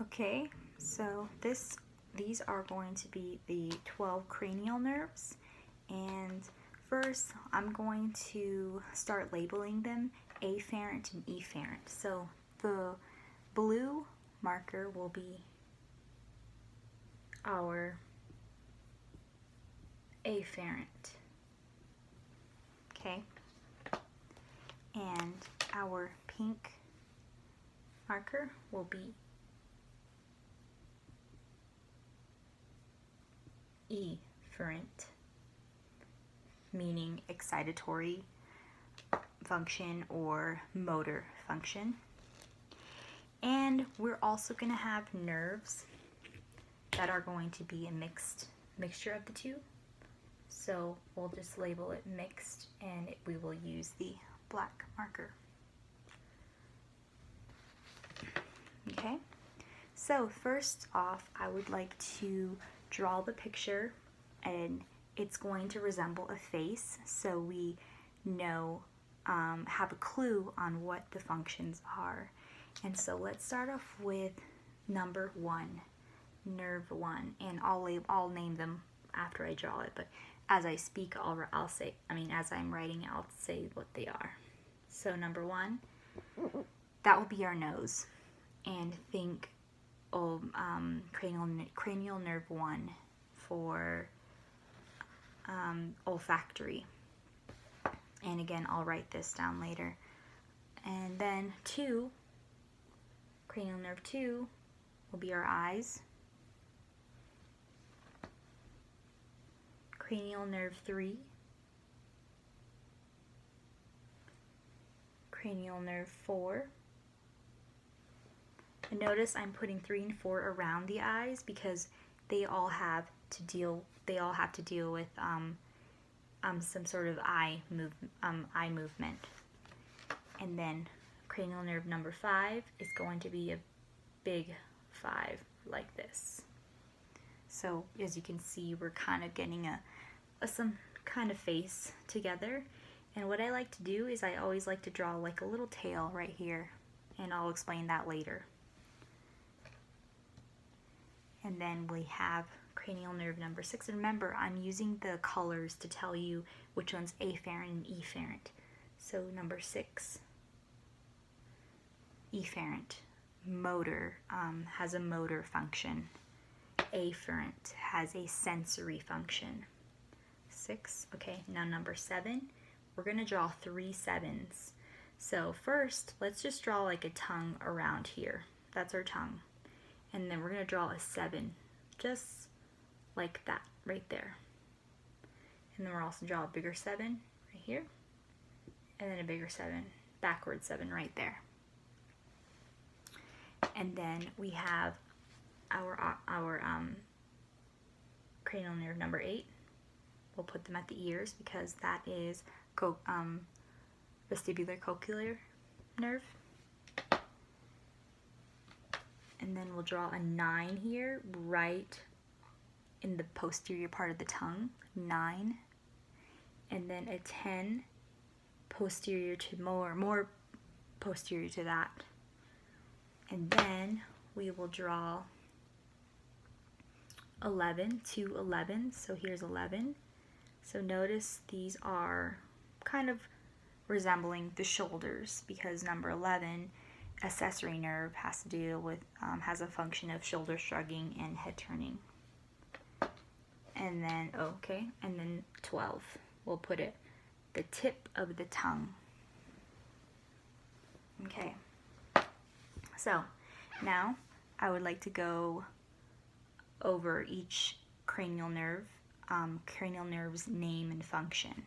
Okay, so these are going to be the 12 cranial nerves, and first I'm going to start labeling them afferent and efferent. So the blue marker will be our afferent, okay, and our pink marker will be efferent, meaning excitatory function or motor function. And we're also going to have nerves that are going to be a mixture of the two. So we'll just label it mixed, and we will use the black marker. Okay, so first off, I would like to draw the picture, and it's going to resemble a face, so we know, have a clue on what the functions are. And so let's start off with number 1, nerve 1, and I'll name them after I draw it, but as I speak, I'll say, as I'm writing, I'll say what they are. So number 1, that will be our nose, and think cranial nerve 1 for olfactory. And again, I'll write this down later. And then 2, cranial nerve 2 will be our eyes. Cranial nerve 3, cranial nerve 4. And notice I'm putting 3 and 4 around the eyes because they all have to deal with some sort of eye movement. And then cranial nerve number 5 is going to be a big 5 like this. So as you can see, we're kind of getting some kind of face together. And what I like to do is I always like to draw like a little tail right here, and I'll explain that later. And then we have cranial nerve number 6. And remember, I'm using the colors to tell you which one's afferent and efferent. So number 6, efferent, motor, has a motor function. Afferent has a sensory function. 6. Okay, now number 7, we're going to draw 3 7s. So first, let's just draw like a tongue around here. That's our tongue. And then we're going to draw a 7, just like that, right there. And then we'll also draw a bigger 7 right here, and then a bigger 7, backward 7 right there. And then we have our cranial nerve number 8. We'll put them at the ears because that is vestibular cochlear nerve. And then we'll draw a 9 here, right in the posterior part of the tongue, 9. And then a 10 posterior to more posterior to that. And then we will draw 11, 2 11. So here's 11. So notice these are kind of resembling the shoulders because number 11, accessory nerve, has to deal with, has a function of shoulder shrugging and head turning. And then, and then 12, we'll put it the tip of the tongue. Okay, so now I would like to go over each cranial nerve, cranial nerve's name and function.